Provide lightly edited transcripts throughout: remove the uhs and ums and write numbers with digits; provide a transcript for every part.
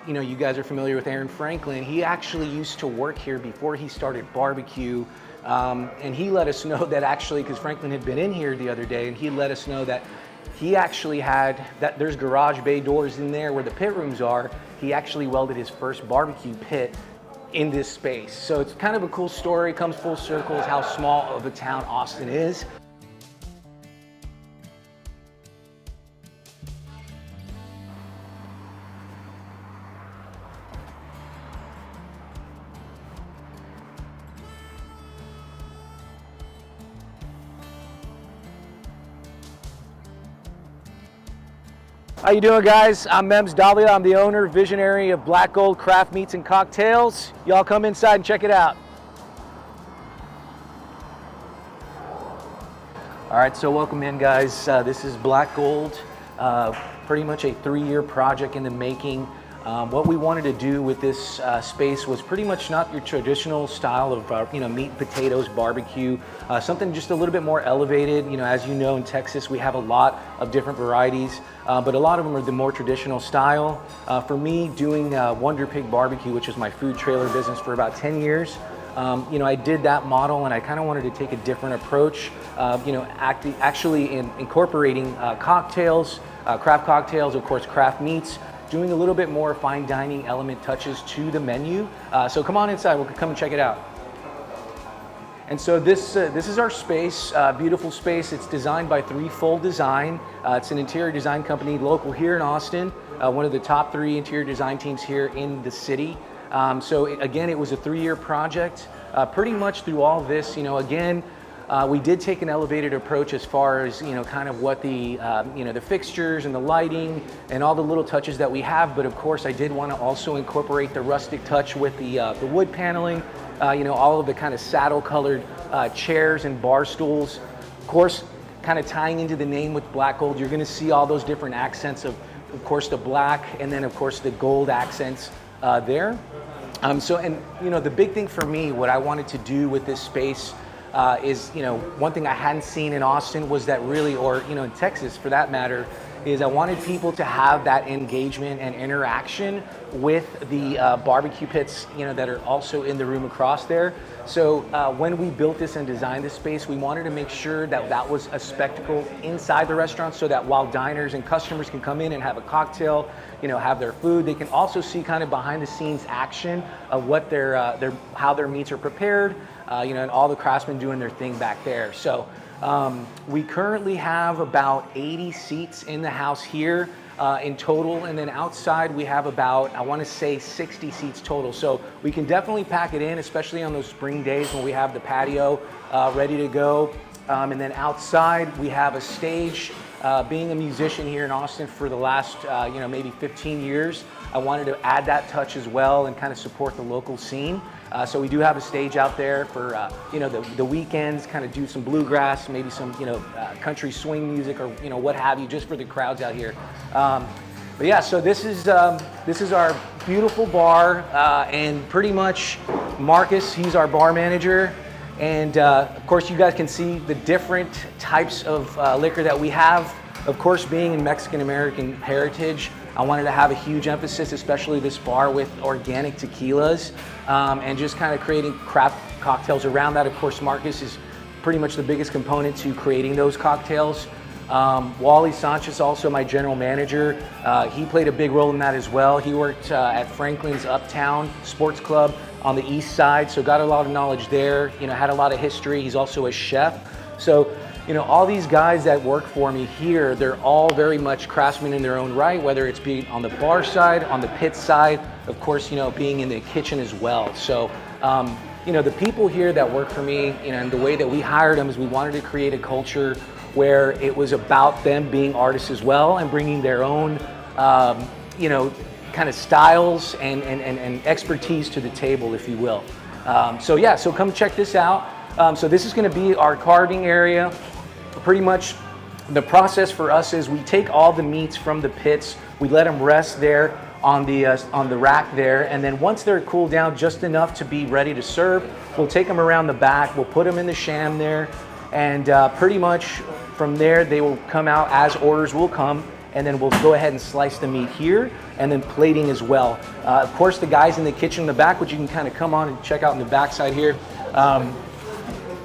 you guys are familiar with Aaron Franklin. He actually used to work here before he started barbecue. And he let us know that actually, because Franklin had been in here the other day, and he let us know that he actually there's garage bay doors in there where the pit rooms are. He actually welded his first barbecue pit in this space. So it's kind of a cool story, comes full circle, is how small of a town Austin is. How you doing, guys? I'm Mems Davila. I'm the owner, visionary of Black Gold Craft Meats and Cocktails. Y'all come inside and check it out. All right, so welcome in, guys. This is Black Gold, pretty much a 3-year project in the making. What we wanted to do with this space was pretty much not your traditional style of meat and potatoes barbecue, something just a little bit more elevated. As you know, in Texas we have a lot of different varieties, but a lot of them are the more traditional style. For me, doing Wonder Pig Barbecue, which is my food trailer business for about 10 years, I did that model, and I kind of wanted to take a different approach, actually incorporating cocktails, craft cocktails, of course, craft meats, doing a little bit more fine dining element touches to the menu. So come on inside, we'll come and check it out. And so this is our space, beautiful space. It's designed by Threefold Design. It's an interior design company local here in Austin, one of the top 3 interior design teams here in the city. So again, it was a 3-year project. Pretty much through all this, we did take an elevated approach as far as kind of what the the fixtures and the lighting and all the little touches that we have. But of course, I did want to also incorporate the rustic touch with the wood paneling, all of the kind of saddle colored chairs and bar stools. Of course, kind of tying into the name with Black Gold, you're going to see all those different accents of course the black, and then of course the gold accents there. The big thing for me, what I wanted to do with this space is, one thing I hadn't seen in Austin was that really, or in Texas for that matter, is I wanted people to have that engagement and interaction with the barbecue pits, that are also in the room across there. So when we built this and designed this space, we wanted to make sure that that was a spectacle inside the restaurant, so that while diners and customers can come in and have a cocktail, have their food, they can also see kind of behind the scenes action of what how their meats are prepared, and all the craftsmen doing their thing back there. So we currently have about 80 seats in the house here in total, and then outside we have about, I want to say, 60 seats total. So we can definitely pack it in, especially on those spring days when we have the patio ready to go. And then outside we have a stage. Being a musician here in Austin for the last maybe 15 years, I wanted to add that touch as well and kind of support the local scene. So we do have a stage out there for the weekends, kind of do some bluegrass, maybe some country swing music, or what have you, just for the crowds out here. But yeah, so this is our beautiful bar, and pretty much Marcus, he's our bar manager. And of course, you guys can see the different types of liquor that we have. Of course, being in Mexican American heritage, I wanted to have a huge emphasis, especially this bar, with organic tequilas, and just kind of creating craft cocktails around that. Of course, Marcus is pretty much the biggest component to creating those cocktails. Wally Sanchez, also my general manager, he played a big role in that as well. He worked at Franklin's Uptown Sports Club on the east side, so got a lot of knowledge there, had a lot of history. He's also a chef. So, all these guys that work for me here, they're all very much craftsmen in their own right, whether it's being on the bar side, on the pit side, of course, being in the kitchen as well. So, the people here that work for me, and the way that we hired them is we wanted to create a culture where it was about them being artists as well and bringing their own, kind of styles and expertise to the table, if you will. So come check this out. So this is going to be our carving area. Pretty much the process for us is we take all the meats from the pits, we let them rest there on the rack there, and then once they're cooled down just enough to be ready to serve, we'll take them around the back, we'll put them in the sham there, and pretty much from there they will come out as orders will come. and then we'll go ahead and slice the meat here, and then plating as well. Of course, the guys in the kitchen in the back, which you can kind of come on and check out in the back side here.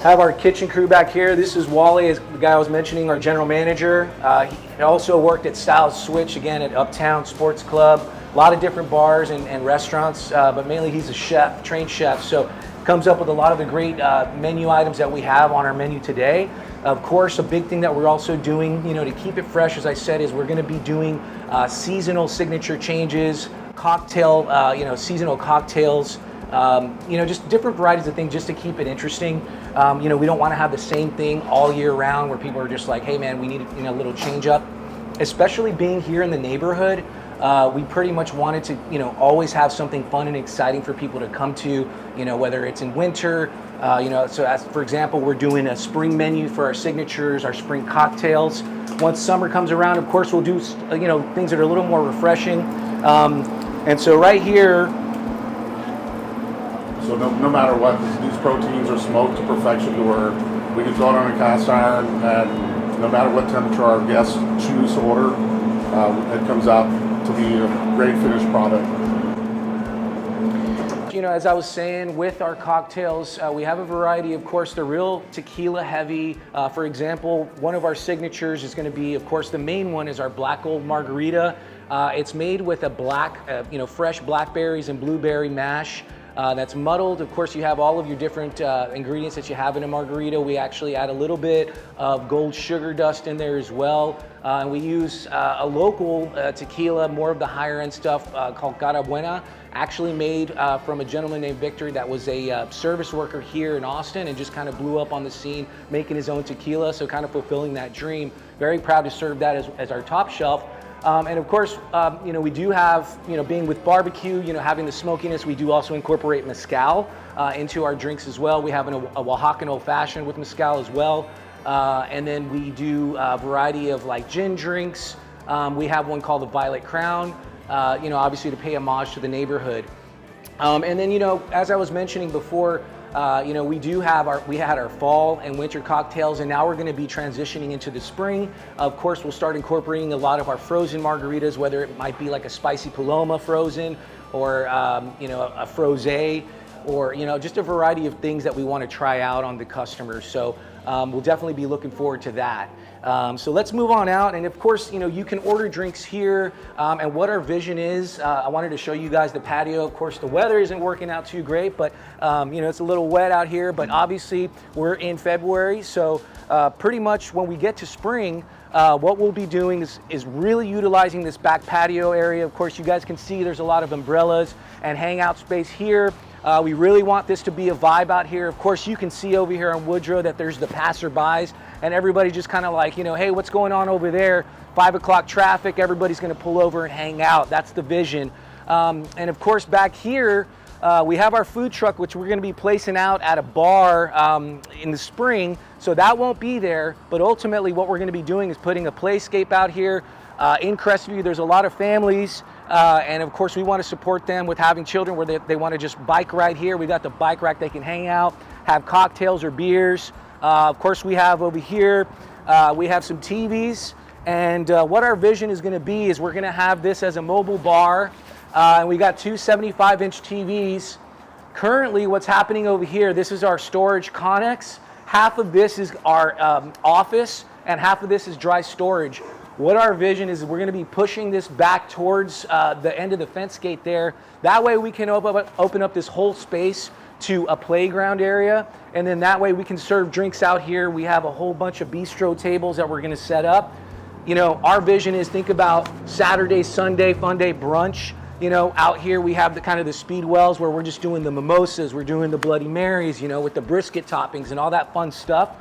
Have our kitchen crew back here. This is Wally, as the guy I was mentioning, our general manager. He also worked at Styles Switch, again at Uptown Sports Club. A lot of different bars and restaurants, but mainly he's a chef, trained chef. So comes up with a lot of the great menu items that we have on our menu today. Of course, a big thing that we're also doing, to keep it fresh, as I said, is we're going to be doing seasonal signature changes, cocktail, seasonal cocktails. Just different varieties of things just to keep it interesting. We don't want to have the same thing all year round where people are just like, hey man, we need a little change up. Especially being here in the neighborhood, we pretty much wanted to, always have something fun and exciting for people to come to, whether it's in winter, so as for example, we're doing a spring menu for our signatures, our spring cocktails. Once summer comes around, of course, we'll do, things that are a little more refreshing. And so right here, so no matter what, these proteins are smoked to perfection to where we can throw it on a cast iron, and no matter what temperature our guests choose to order, it comes out to be a great finished product. As I was saying, with our cocktails, we have a variety. Of course, they're real tequila heavy. For example, one of our signatures is going to be, of course, the main one is our Black Gold Margarita. It's made with a fresh blackberries and blueberry mash. That's muddled. Of course, you have all of your different ingredients that you have in a margarita. We actually add a little bit of gold sugar dust in there as well. And we use a local tequila, more of the higher end stuff called Cara Buena, actually made from a gentleman named Victor that was a service worker here in Austin and just kind of blew up on the scene making his own tequila, so kind of fulfilling that dream. Very proud to serve that as our top shelf. And of course, we do have, being with barbecue, having the smokiness, we do also incorporate mezcal into our drinks as well. We have a Oaxacan old fashioned with mezcal as well. And then we do a variety of like gin drinks. We have one called the Violet Crown, obviously to pay homage to the neighborhood. And then, as I was mentioning before, we had our fall and winter cocktails, and now we're going to be transitioning into the spring. Of course, we'll start incorporating a lot of our frozen margaritas, whether it might be like a spicy Paloma frozen or, a frosé, or, just a variety of things that we want to try out on the customers. So we'll definitely be looking forward to that. So let's move on out, and of course, you can order drinks here, and what our vision is. I wanted to show you guys the patio. Of course, the weather isn't working out too great, but it's a little wet out here, but obviously we're in February, so pretty much when we get to spring, what we'll be doing is really utilizing this back patio area. Of course, you guys can see there's a lot of umbrellas and hangout space here. We really want this to be a vibe out here. Of course, you can see over here on Woodrow that there's the passerbys, and everybody just kind of like, hey, what's going on over there? 5 o'clock traffic, everybody's going to pull over and hang out. That's the vision. And of course, back here, we have our food truck, which we're going to be placing out at a bar in the spring. So that won't be there. But ultimately, what we're going to be doing is putting a playscape out here. In Crestview, there's a lot of families. And of course, we want to support them with having children where they want to just bike right here. We got the bike rack, they can hang out, have cocktails or beers. Of course, we have over here, we have some TVs. And what our vision is going to be is we're going to have this as a mobile bar. And we got two 75-inch TVs. Currently, what's happening over here, this is our storage connex. Half of this is our office, and half of this is dry storage. What our vision is we're going to be pushing this back towards the end of the fence gate there. That way we can open up this whole space to a playground area, and then that way we can serve drinks out here. We have a whole bunch of bistro tables that we're going to set up. Our vision is, think about Saturday, Sunday, fun day brunch. Out here we have the kind of the speed wells where we're just doing the mimosas, we're doing the Bloody Marys, with the brisket toppings and all that fun stuff.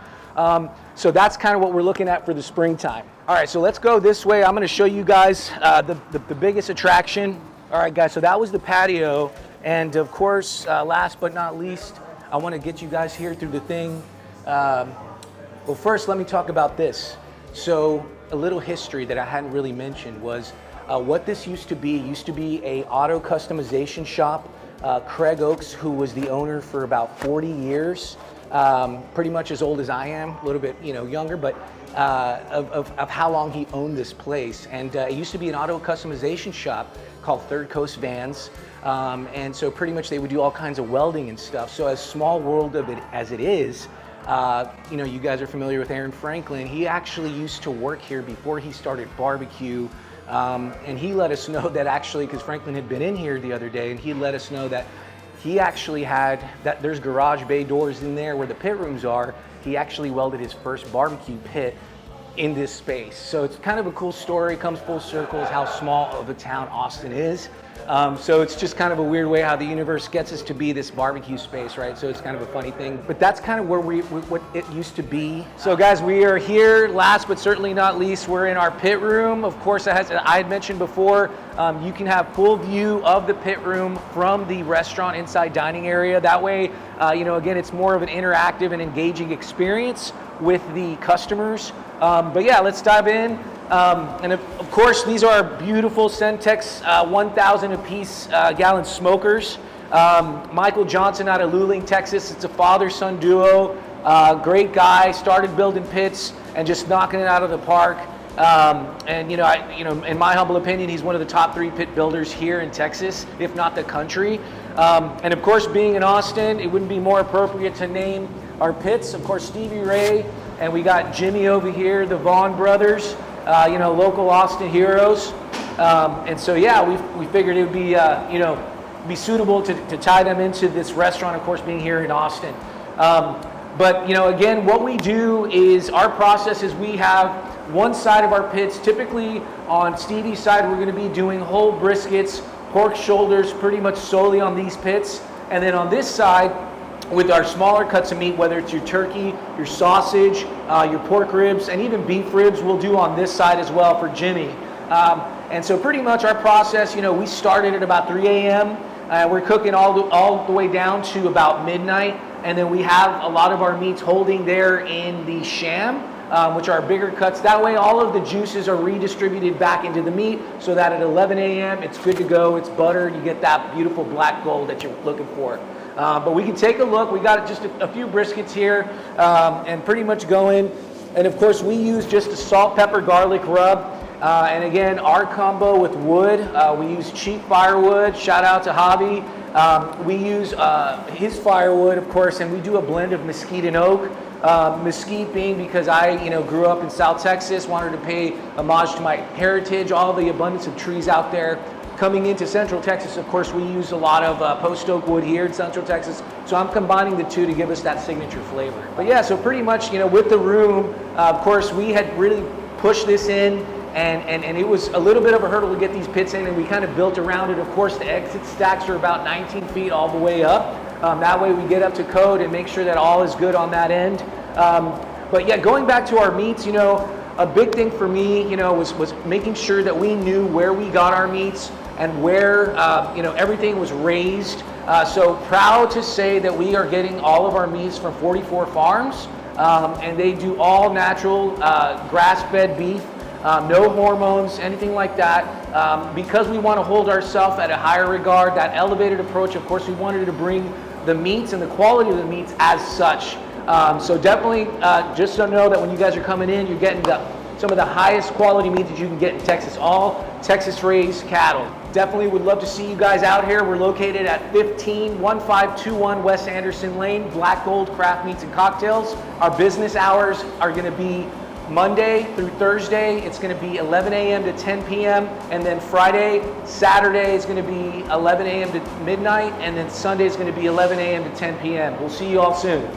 So that's kind of what we're looking at for the springtime. All right, so let's go this way. I'm going to show you guys the biggest attraction. All right, guys, so that was the patio. And of course, last but not least, I want to get you guys here through the thing. Well, first, let me talk about this. So a little history that I hadn't really mentioned was what this used to be a auto customization shop. Craig Oakes, who was the owner for about 40 years, pretty much as old as I am, a little bit younger, but of how long he owned this place. And it used to be an auto customization shop called Third Coast Vans. And so pretty much they would do all kinds of welding and stuff. So as small world of it as it is, you know, you guys are familiar with Aaron Franklin. He actually used to work here before he started barbecue. And he let us know that actually, because Franklin had been in here the other day, and he let us know that he actually had, that there's garage bay doors in there where the pit rooms are. He actually welded his first barbecue pit in this space. So it's kind of a cool story, comes full circle is how small of a town Austin is. So it's just kind of a weird way how the universe gets us to be this barbecue space, right? So it's kind of a funny thing, but that's kind of where what it used to be. So guys, we are here, last but certainly not least, we're in our pit room. Of course, as I had mentioned before, you can have full view of the pit room from the restaurant inside dining area. That way, you know, again, it's more of an interactive and engaging experience with the customers. But yeah, let's dive in. And of course, these are our beautiful Centex 1,000 apiece gallon smokers. Michael Johnson out of Luling, Texas. It's a father-son duo. Great guy. Started building pits and just knocking it out of the park. And you know, in my humble opinion, he's one of the top 3 pit builders here in Texas, if not the country. And of course, being in Austin, it wouldn't be more appropriate to name our pits. Of course, Stevie Ray, and we got Jimmy over here, the Vaughn brothers. You know, local Austin heroes. And so, yeah, we figured it would be, you know, be suitable to tie them into this restaurant, of course, being here in Austin. But, you know, again, what we do is our process is we have one side of our pits. Typically on Stevie's side, we're going to be doing whole briskets, pork shoulders, pretty much solely on these pits. And then on this side, with our smaller cuts of meat, whether it's your turkey, your sausage, your pork ribs, and even beef ribs, we'll do on this side as well for Jimmy. And so pretty much our process, you know, we started at about 3 a.m. We're cooking all the way down to about midnight. And then we have a lot of our meats holding there in the sham, which are bigger cuts. That way all of the juices are redistributed back into the meat so that at 11 a.m. it's good to go, it's buttered, you get that beautiful black gold that you're looking for. But we can take a look. We got just a few briskets here and pretty much going. And of course, we use just a salt, pepper, garlic rub. And again, our combo with wood, we use cheap firewood. Shout out to Hobby. We use his firewood, of course, and we do a blend of mesquite and oak. Mesquite being because I, you know, grew up in South Texas, wanted to pay homage to my heritage, all the abundance of trees out there. Coming into Central Texas, of course, we use a lot of post oak wood here in Central Texas. So I'm combining the two to give us that signature flavor. But yeah, so pretty much, you know, with the room, of course, we had really pushed this in and it was a little bit of a hurdle to get these pits in, and we kind of built around it. Of course, the exit stacks are about 19 feet all the way up. That way we get up to code and make sure that all is good on that end. But yeah, going back to our meats, you know, a big thing for me, you know, was making sure that we knew where we got our meats and where, you know, everything was raised. So proud to say that we are getting all of our meats from 44 farms, and they do all natural grass-fed beef, no hormones, anything like that. Because we want to hold ourselves at a higher regard, that elevated approach, of course, we wanted to bring the meats and the quality of the meats as such. So definitely, just so know that when you guys are coming in, you're getting some of the highest quality meat that you can get in Texas, all Texas-raised cattle. Definitely would love to see you guys out here. We're located at 1521 West Anderson Lane, Black Gold Craft Meats and Cocktails. Our business hours are going to be Monday through Thursday. It's going to be 11 a.m. to 10 p.m. And then Friday, Saturday is going to be 11 a.m. to midnight. And then Sunday is going to be 11 a.m. to 10 p.m. We'll see you all soon.